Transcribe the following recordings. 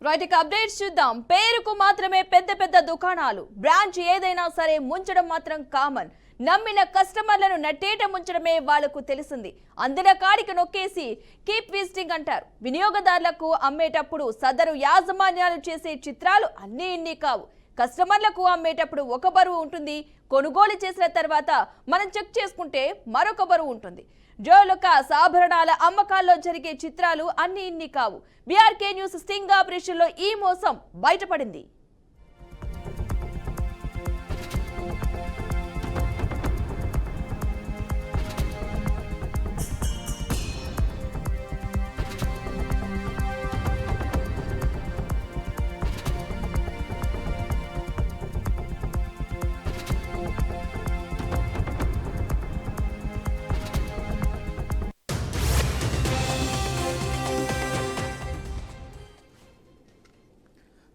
Right ఇక updates చూద్దాం. పేరుకు మాత్రమే పెద్ద పెద్ద దుకాణాలు, బ్రాంచ్ ఏదైనా సరే ముంచడం మాత్రం కామన్. నమ్మిన కస్టమర్లను నట్టేట ముంచడమే వాళ్లకు తెలిసింది. అందిన కాడికి నొక్కేసి కీప్ విజిటింగ్ అంటారు. వినియోగదారులకు అమ్మేటప్పుడు సదరు యాజమాన్యాలు చేసే చిత్రాలు అన్నీ ఇన్ని కావు. కస్టమర్లకు అమ్మేటప్పుడు ఒక బరువు ఉంటుంది, కొనుగోలు చేసిన తర్వాత మనం చెక్ చేసుకుంటే మరొక బరువు ఉంటుంది. జ్యువెలర్స్ ఆభరణాల అమ్మకాల్లో జరిగే చిత్రాలు అన్ని ఇన్ని కావు. బీఆర్కే న్యూస్ స్టింగ్ ఆపరేషన్లో ఈ మోసం బయటపడింది.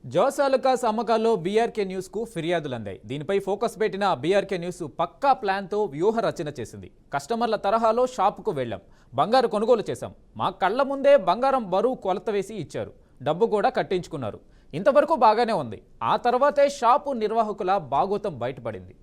జ్యువెలర్స్ అమ్మకాల్లో బీఆర్కే న్యూస్కు ఫిర్యాదులు అందాయి. దీనిపై ఫోకస్ పెట్టిన బీఆర్కే న్యూస్ పక్కా ప్లాన్తో వ్యూహ రచన చేసింది. కస్టమర్ల తరహాలో షాపుకు వెళ్ళాం, బంగారు కొనుగోలు చేశాం. మా కళ్ల ముందే బంగారం బరువు కొలత వేసి ఇచ్చారు, డబ్బు కూడా కట్టించుకున్నారు. ఇంతవరకు బాగానే ఉంది. ఆ తర్వాతే షాపు నిర్వాహకుల బాగోతం బయటపడింది.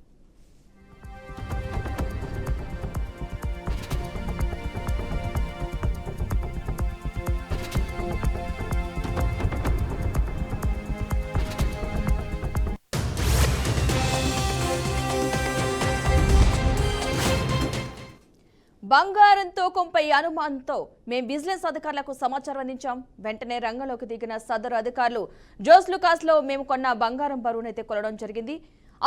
బంగారం తూకంపై అనుమానంతో మేము బిజినెస్ అధికారులకు సమాచారం అందించాం. వెంటనే రంగంలోకి దిగిన సదరు అధికారులు జ్యువెలర్స్లో మేము కొన్న బంగారం బరువునైతే కొలవడం జరిగింది.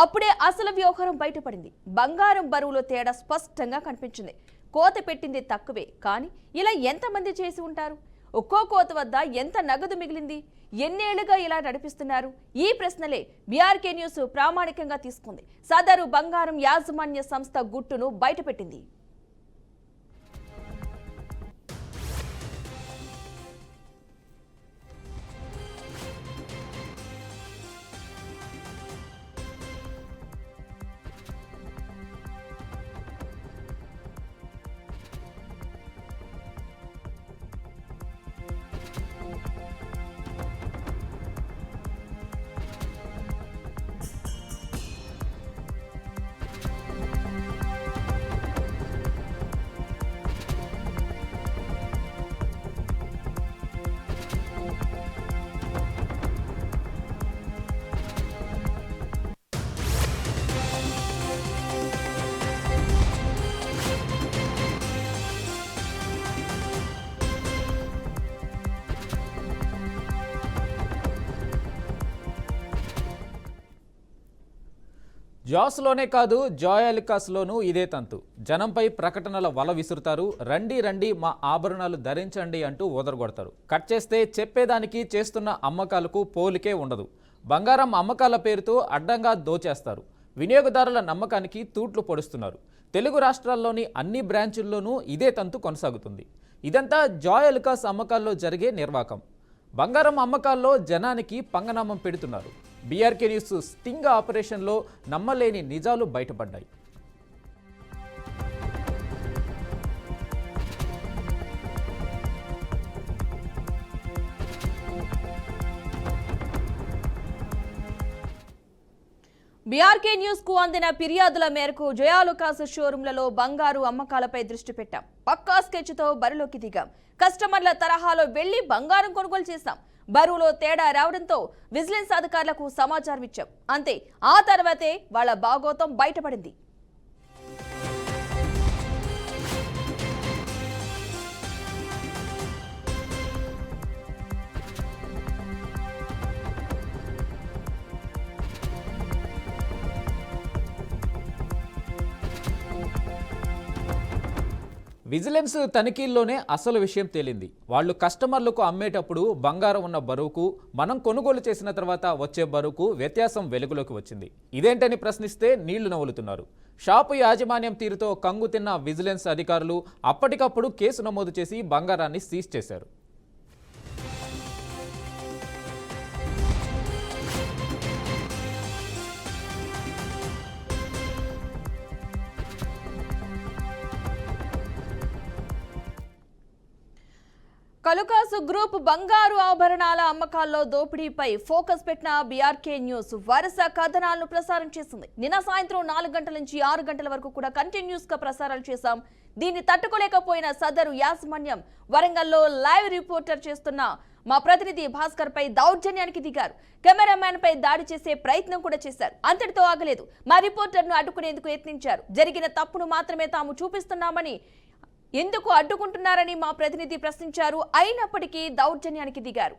అప్పుడే అసలు వ్యవహారం బయటపడింది. బంగారం బరువులో తేడా స్పష్టంగా కనిపించింది. కోత పెట్టింది తక్కువే, కానీ ఇలా ఎంతమంది చేసి ఉంటారు? ఒక్కో కోత వద్ద ఎంత నగదు మిగిలింది? ఎన్నేళ్లుగా ఇలా నడిపిస్తున్నారు? ఈ ప్రశ్నలే బీఆర్కే న్యూస్ ప్రామాణికంగా తీసుకుంది. సదరు బంగారం యాజమాన్య సంస్థ గుట్టును బయటపెట్టింది. జాస్లోనే కాదు, జ్యువెలర్స్లోనూ ఇదే తంతు. జనంపై ప్రకటనల వల విసురుతారు. రండి రండి మా ఆభరణాలు ధరించండి అంటూ ఓదరగొడతారు. కట్ చేస్తే చెప్పేదానికి చేస్తున్న అమ్మకాలకు పోలికే ఉండదు. బంగారం అమ్మకాల పేరుతో అడ్డంగా దోచేస్తారు. వినియోగదారుల నమ్మకానికి తూట్లు పొడుస్తున్నారు. తెలుగు రాష్ట్రాల్లోని అన్ని బ్రాంచుల్లోనూ ఇదే తంతు కొనసాగుతుంది. ఇదంతా జ్యువెలర్స్ అమ్మకాల్లో జరిగే నిర్వాకం. బంగారం అమ్మకాల్లో జనానికి పంగనామం పెడుతున్నారు. బీఆర్కే న్యూస్ స్టింగ్ ఆపరేషన్లో నమ్మలేని నిజాలు బయటపడ్డాయి. బీఆర్కే న్యూస్ కు అందిన ఫిర్యాదుల మేరకు జ్యువెలర్స్ షోరూంలలో బంగారు అమ్మకాలపై దృష్టి పెట్టాం. పక్కా స్కెచ్ తో బరిలోకి దిగాం. కస్టమర్ల తరహాలో వెళ్లి బంగారం కొనుగోలు చేశాం. బరువులో తేడా రావడంతో విజిలెన్స్ అధికారులకు సమాచారం ఇచ్చాం. అంతే, ఆ తర్వాతే వాళ్ళ బాగోతం బయటపడింది. విజిలెన్స్ తనిఖీల్లోనే అసలు విషయం తేలింది. వాళ్ళు కస్టమర్లకు అమ్మేటప్పుడు బంగారం ఉన్న బరువుకు, మనం కొనుగోలు చేసిన తర్వాత వచ్చే బరువుకు వ్యత్యాసం వెలుగులోకి వచ్చింది. ఇదేంటని ప్రశ్నిస్తే నీళ్లు నవ్వులుతున్నారు. షాపు యాజమాన్యం తీరుతో కంగు తిన్న విజిలెన్స్ అధికారులు అప్పటికప్పుడు కేసు నమోదు చేసి బంగారాన్ని సీజ్ చేశారు. అలుకాసు గ్రూప్ బంగారు ఆభరణాల అమ్మకాల్లో దోపిడీపై ఫోకస్ పెట్టిన బీఆర్కే న్యూస్ వరుస కథనాలను ప్రసారం చేసింది. నిన్న సాయంత్రం 4 గంటల నుంచి 6 గంటల వరకు కూడా కంటిన్యూస్ గా ప్రసారాలు చేశాం. దీన్ని తట్టుకోలేకపోయిన సదరు యాజమాన్యం వరంగల్లో లైవ్ రిపోర్టర్ చేస్తున్న మా ప్రతినిధి భాస్కర్ పై దౌర్జన్యానికి దిగారు. కెమెరామ్యాన్ పై దాడి చేసే ప్రయత్నం కూడా చేశారు. అంతటితో ఆగలేదు, మా రిపోర్టర్ ను అడ్డుకునేందుకు యత్నించారు. జరిగిన తప్పును మాత్రమే తాము చూపిస్తున్నామని, ఎందుకు అడ్డుకుంటున్నారని మా ప్రతినిధి ప్రశ్నించారు. అయినప్పటికీ దౌర్జన్యానికి దిగారు.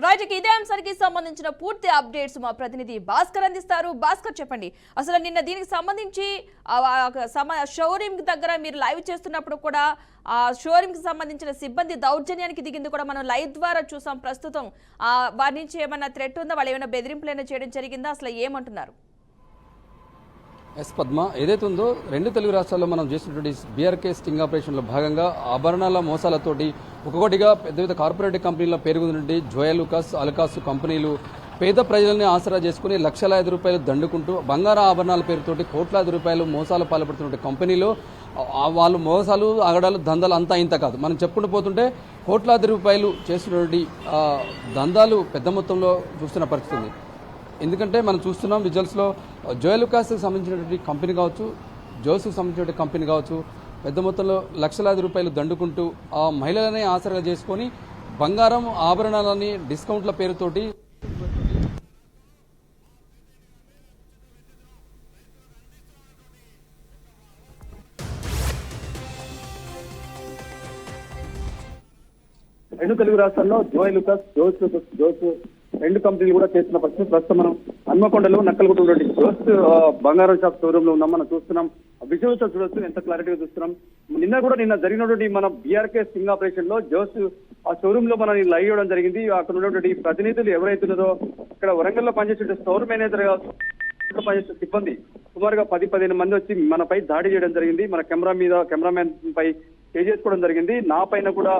రైట్, ఇదే అంశానికి సంబంధించిన పూర్తి అప్డేట్స్ మా ప్రతినిధి భాస్కర్ అందిస్తారు. భాస్కర్, చెప్పండి, అసలు నిన్న దీనికి సంబంధించి షోరూమ్ దగ్గర మీరు లైవ్ చేస్తున్నప్పుడు కూడా ఆ షోరూమ్ కి సంబంధించిన సిబ్బంది దౌర్జన్యానికి దిగింది కూడా మనం లైవ్ ద్వారా చూసాం. ప్రస్తుతం వారి నుంచి ఏమైనా థ్రెట్ ఉందా, వాళ్ళు ఏమైనా బెదిరింపులైనా చేయడం జరిగిందా, అసలు ఏమంటున్నారు? పద్మ, ఏదైతే ఉందో 2 తెలుగు రాష్ట్రాల్లో మనం చేసినటువంటి బీఆర్కే స్టింగ్ ఆపరేషన్లో భాగంగా ఆభరణాల మోసాలతోటి ఒక్కొక్కటిగా పెద్ద పెద్ద కార్పొరేట్ కంపెనీల పేరుకున్నటువంటి జోయలుకాస్, అలుకాస్ కంపెనీలు పేద ప్రజలని ఆసరా చేసుకుని లక్షలాది రూపాయలు దండుకుంటూ బంగారు ఆభరణాల పేరుతోటి కోట్లాది రూపాయలు మోసాలు పాల్పడుతున్న కంపెనీలో వాళ్ళు మోసాలు, ఆగడాలు, దందాలు అంతా ఇంత కాదు. మనం చెప్పుకుంటూ పోతుంటే కోట్లాది రూపాయలు చేస్తున్నటువంటి దందాలు పెద్ద మొత్తంలో చూస్తున్న పరిస్థితి ఉంది. ఎందుకంటే మనం చూస్తున్నాం విజువల్స్లో జోయలుకాస్కి సంబంధించినటువంటి కంపెనీ కావచ్చు, జోస్కి సంబంధించినటువంటి కంపెనీ కావచ్చు, పెద్ద మొత్తంలో లక్షలాది రూపాయలు దండుకుంటూ ఆ మహిళలనే ఆసరాగా చేసుకొని బంగారం ఆభరణాలని డిస్కౌంట్ల పేరుతోటి రెండు తెలుగు రాష్ట్రాల్లో జోయలుకాస్, జోస్ 2 కంపెనీలు కూడా చేస్తున్న పరిస్థితి. ప్రస్తుతం మనం హన్మకొండలో నక్కలగుట్టలోని జోస్ బంగారం షాప్ షోరూమ్ లో ఉన్నాం. మనం చూస్తున్నాం, విజువల్స్ చూడొచ్చు, ఎంత క్లారిటీగా చూస్తున్నాం. నిన్న జరిగినటువంటి మన బీఆర్కే స్టింగ్ ఆపరేషన్ లో జోస్ ఆ షోరూమ్ లో మనం లైవ్ ఇవ్వడం జరిగింది. అక్కడ ఉన్నటువంటి ప్రతినిధులు ఎవరైతే ఉన్నారో, ఇక్కడ వరంగల్లో పనిచేసే స్టోర్ మేనేజర్ గా పనిచేసే సిబ్బంది సుమారుగా 10-15 మంది వచ్చి మనపై దాడి చేయడం జరిగింది. మన కెమెరామ్యాన్ పై చేయి చేసుకోవడం జరిగింది. నా పైన కూడా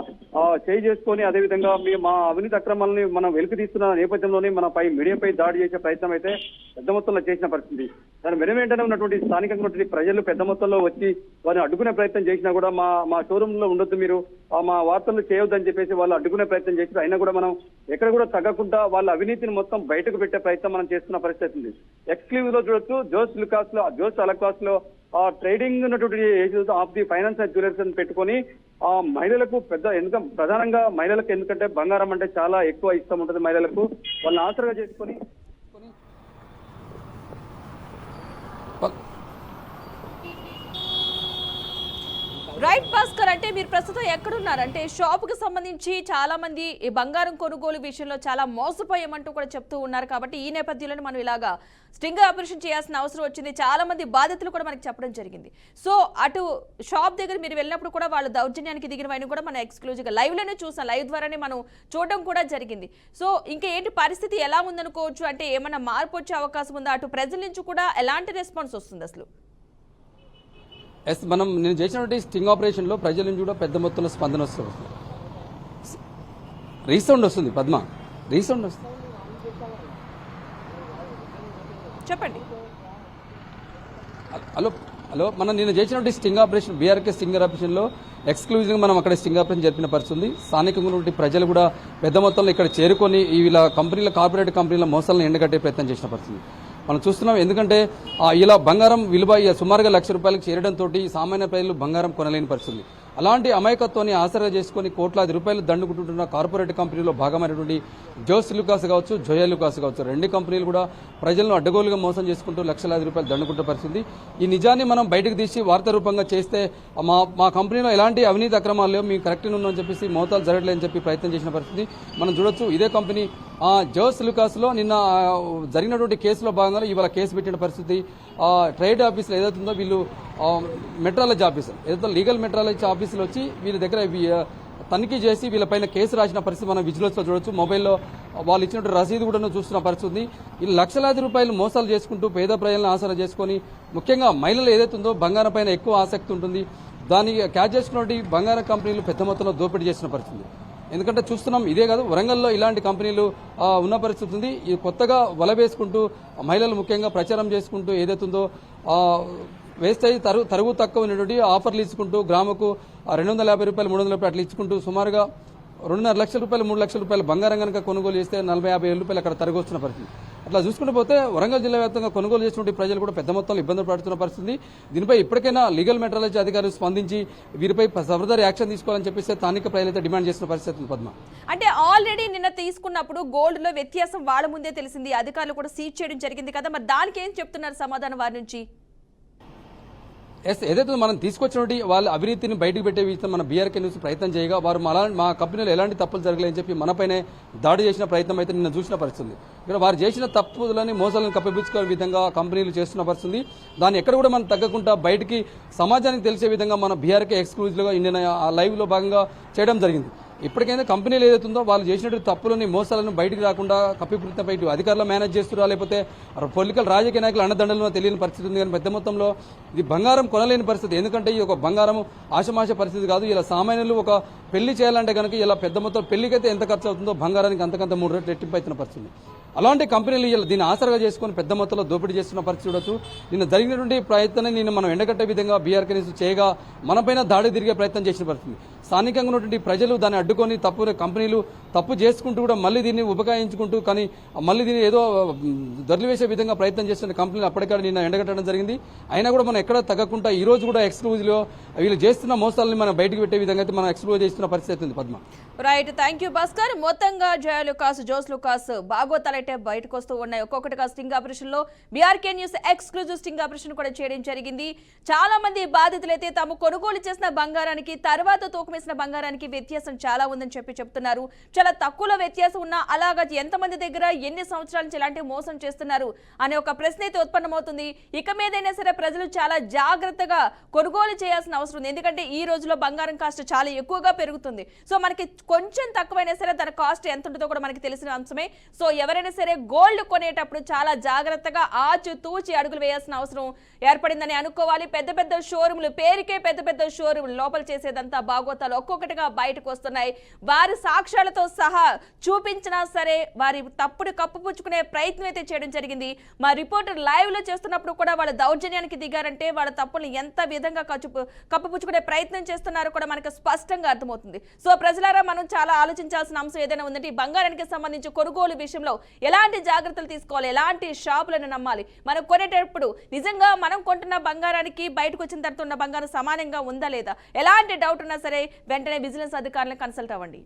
చేయి చేసుకొని, అదేవిధంగా మా అవినీతి అక్రమాలని మనం వెలికి తీస్తున్న నేపథ్యంలోనే మనపై మీడియాపై దాడి చేసే ప్రయత్నం అయితే పెద్ద మొత్తంలో చేసిన పరిస్థితి. దాని వెంటనే ఉన్నటువంటి స్థానికంగా ఉన్నటువంటి ప్రజలు పెద్ద మొత్తంలో వచ్చి వారిని అడ్డుకునే ప్రయత్నం చేసినా కూడా మా షోరూమ్ లో ఉండొద్దు, మీరు మా వార్తలు చేయొద్దని చెప్పేసి వాళ్ళు అడ్డుకునే ప్రయత్నం చేసి, అయినా కూడా మనం ఎక్కడ కూడా తగ్గకుండా వాళ్ళ అవినీతిని మొత్తం బయటకు పెట్టే ప్రయత్నం మనం చేస్తున్న పరిస్థితి ఉంది. ఎక్స్క్లూజివ్ లో చూడొచ్చు, జోస్ అలకాస్ లో ట్రేడింగ్ ఉన్నటువంటి of the finance and jewellers అని పెట్టుకొని మహిళలకు ప్రధానంగా మహిళలకు, ఎందుకంటే బంగారం అంటే చాలా ఎక్కువ ఇష్టం ఉంటుంది మహిళలకు, వాళ్ళని ఆసరగా చేసుకొని రైట్ భాస్కర్, అంటే మీరు ప్రస్తుతం ఎక్కడున్నారు? అంటే షాప్ కి సంబంధించి చాలా మంది ఈ బంగారం కొనుగోలు విషయంలో చాలా మోసపోయామంటూ కూడా చెప్తూ ఉన్నారు. కాబట్టి ఈ నేపథ్యంలో మనం ఇలాగా స్టింగ్ ఆపరేషన్ చేయాల్సిన అవసరం వచ్చింది. చాలా మంది బాధితులు కూడా మనకి చెప్పడం జరిగింది. సో అటు షాప్ దగ్గర మీరు వెళ్ళినప్పుడు కూడా వాళ్ళు దౌర్జన్యానికి దిగినవని కూడా మనం ఎక్స్క్లూజివ్ గా లైవ్ లోనే చూసాం. లైవ్ ద్వారానే మనం చూడడం కూడా జరిగింది. సో ఇంకా ఏంటి పరిస్థితి, ఎలా ఉందనుకోవచ్చు? అంటే ఏమైనా మార్పు వచ్చే అవకాశం ఉందా? అటు ప్రజల నుంచి కూడా ఎలాంటి రెస్పాన్స్ వస్తుంది అసలు? మనం నేను చేసినటువంటి స్టింగ్ ఆపరేషన్ లో ప్రజల నుంచి కూడా పెద్ద మొత్తంలో స్పందన వస్తుంది. రీసౌండ్ వస్తుంది పద్మ, రీసౌండ్ వస్తుంది. చెప్పండి. హలో, మనం నేను చేసినటువంటి sting operation, BRK sting operation లో ఎక్స్క్లూజివ్ గా మనం అక్కడ స్టింగ్ ఆపరేషన్ జరిపిన పరిస్థితుంది. స్థానికంగా ఉన్నటువంటి ప్రజలు కూడా పెద్ద మొత్తంలో ఇక్కడ చేరుకొని ఇలా కార్పొరేట్ కంపెనీల మోసాలను ఎండగట్టే ప్రయత్నం చేసిన పరిస్థితి మనం చూస్తున్నాం. ఎందుకంటే ఇలా బంగారం విలువ సుమారుగా 1,00,000 రూపాయలకు చేరడంతో సామాన్య ప్రజలు బంగారం కొనలేని పరిస్థితి. అలాంటి అమాయకత్వాన్ని ఆసరా చేసుకుని కోట్లాది రూపాయలు దండుకుంటున్న కార్పొరేట్ కంపెనీలో భాగమైనటువంటి జోస్ లుకాస్ కావచ్చు, జోయల్ లుకాస్ కావచ్చు, రెండు కంపెనీలు కూడా ప్రజలను అడ్డగోలుగా మోసం చేసుకుంటూ లక్షలాది రూపాయలు దండుకుంటున్న పరిస్థితి. ఈ నిజాన్ని మనం బయటకు తీసి వార్తా రూపంగా చేస్తే మా కంపెనీలో ఎలాంటి అవినీతి అక్రమాలు లేవు, మేము కరెక్ట్గా ఉన్నామని చెప్పేసి మోతాలు జరగలేదని చెప్పి ప్రయత్నం చేసిన పరిస్థితి మనం చూడొచ్చు. ఇదే కంపెనీ జోస్ లుకాస్ లో నిన్న జరిగినటువంటి కేసులో భాగంగా ఇవాళ కేసు పెట్టిన పరిస్థితి. ట్రేడ్ ఆఫీసులో ఏదైతుందో వీళ్ళు మెట్రాలజీ ఆఫీసర్ ఏదైతే లీగల్ మెట్రాలజీ ఆఫీసులో వచ్చి వీళ్ళ దగ్గర తనిఖీ చేసి వీళ్ళపైన కేసు రాసిన పరిస్థితి మనం విజిలెన్స్ లో చూడొచ్చు. మొబైల్లో వాళ్ళు ఇచ్చినట్టు రసీదు కూడా చూస్తున్న పరిస్థితి. వీళ్ళు లక్షలాది రూపాయలు మోసాలు చేసుకుంటూ పేద ప్రజలను ఆసరా చేసుకుని ముఖ్యంగా మహిళలు ఏదైతుందో బంగారం పైన ఎక్కువ ఆసక్తి ఉంటుంది, దాన్ని క్యాచ్ చేసుకున్నటువంటి బంగారం కంపెనీలు పెద్ద మొత్తంలో దోపిడీ చేసిన పరిస్థితి. ఎందుకంటే చూస్తున్నాం, ఇదే కాదు వరంగల్లో ఇలాంటి కంపెనీలు ఉన్న పరిస్థితి ఉంది. ఇది కొత్తగా వల వేసుకుంటూ మహిళలు ముఖ్యంగా ప్రచారం చేసుకుంటూ ఏదైతుందో వేస్ట్ అయ్యి తరుగు తక్కువ ఉన్నటువంటి ఆఫర్లు ఇచ్చుకుంటూ గ్రాముకు 250 రూపాయలు 300 రూపాయలు అట్లా ఇచ్చుకుంటూ సుమారుగా 2.5 లక్షల రూపాయలు 3 లక్షల రూపాయలు బంగారం కనుక కొనుగోలు చేస్తే 40-50 వేల రూపాయలు అక్కడ తరుగు వస్తున్న పరిస్థితి. అట్లా చూసుకుంటూ పోతే వరంగల్ జిల్లా వ్యాప్తంగా కొనుగోలు చేసినటువంటి ప్రజలు కూడా పెద్ద మొత్తంలో ఇబ్బందులు పడుతున్న పరిస్థితి. దీనిపై ఇప్పటికైనా లీగల్ మెట్రాలజీ అధికారులు స్పందించి వీరిపై ఫర్దర్ యాక్షన్ తీసుకోవాలని చెప్పేసి స్థానిక ప్రజలైతే డిమాండ్ చేస్తున్న పరిస్థితి. పద్మ, అంటే ఆల్రెడీ నిన్న తీసుకున్నప్పుడు గోల్డ్ లో వ్యత్యాసం వాళ్ళ ముందే తెలిసింది, అధికారులు కూడా సీజ్ చేయడం జరిగింది కదా, మరి దానికి ఏం చెప్తున్నారు సమాధానం వారి నుంచి? ఏదైతే మనం తీసుకొచ్చినటువంటి వాళ్ళ అవినీతిని బయటకు పెట్టే విషయం మన బీఆర్కే న్యూస్ ప్రయత్నం చేయగా వారు మా కంపెనీలో ఎలాంటి తప్పులు జరగలేదని చెప్పి మనపైనే దాడి చేసిన ప్రయత్నం అయితే నిన్న చూసిన పరిస్థితి. ఇక్కడ వారు చేసిన తప్పులని మోసాలను కప్పిపుచ్చుకునే విధంగా కంపెనీలు చేస్తున్న పరిస్థితి. దాన్ని ఎక్కడ కూడా మనం తగ్గకుండా బయటికి సమాజానికి తెలిసే విధంగా మన బీఆర్కే ఎక్స్క్లూజివ్గా ఇండియన్ లైవ్ లో భాగంగా చేయడం జరిగింది. ఇప్పటికైనా కంపెనీలు ఏదైతుందో వాళ్ళు చేసినటువంటి తప్పులని మోసాలను బయటికి రాకుండా కప్పిపుచ్చుపై అధికారులు మేనేజ్ చేస్తున్నా లేకపోతే పొలిటికల్ రాజకీయ నాయకులు అండదండలు తెలియని పరిస్థితి ఉంది. కానీ పెద్ద మొత్తంలో ఇది బంగారం కొనలేని పరిస్థితి. ఎందుకంటే ఈ ఒక బంగారం ఆశమాష పరిస్థితి కాదు. ఇలా సామాన్యులు ఒక పెళ్లి చేయాలంటే కనుక ఇలా పెద్ద మొత్తం పెళ్లికైతే ఎంత ఖర్చు అవుతుందో బంగారానికి అంతకంత 3 రెట్లు రెట్టింపు అవుతున్న పరిస్థితి. అలాంటి కంపెనీలు ఇలా దీన్ని ఆసరగా చేసుకుని పెద్ద మొత్తంలో దోపిడీ చేస్తున్న పరిస్థితి చూడొచ్చు. నిన్న జరిగినటువంటి ప్రయత్నాన్ని నిన్న మనం ఎండగట్టే విధంగా బీఆర్కే న్యూస్ చేయగా మనపైన దాడి తిరిగే ప్రయత్నం చేసిన పరిస్థితి. స్థానికంగా ఉన్నటువంటి ప్రజలు దాన్ని అడ్డుకొని కంపెనీలు తప్పు చేసుకుంటూ కూడా మళ్ళీ దీన్ని ఉపకాయించుకుంటూ కానీ మళ్ళీ దీన్ని ఏదో దొరికివేసే విధంగా ప్రయత్నం చేస్తున్న కంపెనీలు అప్పటికాడ నిన్న ఎండగట్టడం జరిగింది. అయినా కూడా మనం ఎక్కడ తగ్గకుండా ఈ రోజు కూడా ఎక్స్క్లూజివ్లో వీళ్ళు చేస్తున్న మోసాలని మనం బయటకు పెట్టే విధంగా అయితే మనం ఎక్స్క్లూజ్ చేస్తున్న పరిస్థితి ఉంది. Padma, right, thank you Bhaskar. మొత్తంగా జయ లుకాస్, జోస్ లుకాస్ బాగోతాలైతే బయటకు వస్తూ ఉన్నాయి. ఒక్కొక్కటిగా స్టింగ్ ఆపరేషన్ లో BRK news exclusive sting operation కూడా చేయడం జరిగింది. చాలా మంది బాధితులైతే తాము కొనుగోలు చేసిన బంగారానికి తర్వాత తూకమేసిన బంగారానికి వ్యత్యాసం చాలా ఉందని చెప్తున్నారు. చాలా తక్కువలో వ్యత్యాసం ఉన్నా అలాగా ఎంతమంది దగ్గర ఎన్ని సంవత్సరాల నుంచి ఇలాంటి మోసం చేస్తున్నారు అనే ఒక ప్రశ్న అయితే ఉత్పన్నమవుతుంది. ఇక మీదైనా సరే ప్రజలు చాలా జాగ్రత్తగా కొనుగోలు చేయాల్సిన అవసరం ఉంది. ఎందుకంటే ఈ రోజులో బంగారం కాస్ట్ చాలా ఎక్కువగా పెరుగుతుంది. సో మనకి కొంచెం తక్కువైనా సరే దాని కాస్ట్ ఎంత ఉంటుందో కూడా మనకి తెలిసిన అంశమే. సో ఎవరైనా సరే గోల్డ్ కొనేటప్పుడు చాలా జాగ్రత్తగా ఆచితూచి అడుగులు వేయాల్సిన అవసరం ఏర్పడిందని అనుకోవాలి. పెద్ద పెద్ద షోరూములు, పేరుకే పెద్ద పెద్ద షోరూములు, లోపల చేసేదంతా బాగోతాలు ఒక్కొక్కటిగా బయటకు వస్తున్నాయి. వారి సాక్ష్యాలతో సహా చూపించినా సరే వారి తప్పుడు కప్పుపుచ్చుకునే ప్రయత్నం అయితే చేయడం జరిగింది. మా రిపోర్టర్ లైవ్ లో చేస్తున్నప్పుడు కూడా వాళ్ళ దౌర్జన్యానికి దిగారంటే వాళ్ళ తప్పులు ఎంత విధంగా కప్పుపుచ్చుకునే ప్రయత్నం చేస్తున్నారో కూడా మనకు స్పష్టంగా అర్థమవుతుంది. సో ప్రజలారా, మనం చాలా ఆలోచించాల్సిన అంశం ఏదైనా ఉందంటే ఈ బంగారానికి సంబంధించి కొనుగోలు విషయంలో ఎలాంటి జాగ్రత్తలు తీసుకోవాలి, ఎలాంటి షాపులను నమ్మాలి, మనం కొనేటప్పుడు నిజంగా మనం కొంటున్న బంగారానికి బయటకు వచ్చిన తర్వాత ఉన్న బంగారం సమానంగా ఉందా లేదా, ఎలాంటి డౌట్ ఉన్నా సరే వెంటనే విజిలెన్స్ అధికారులను కన్సల్ట్ అవ్వండి.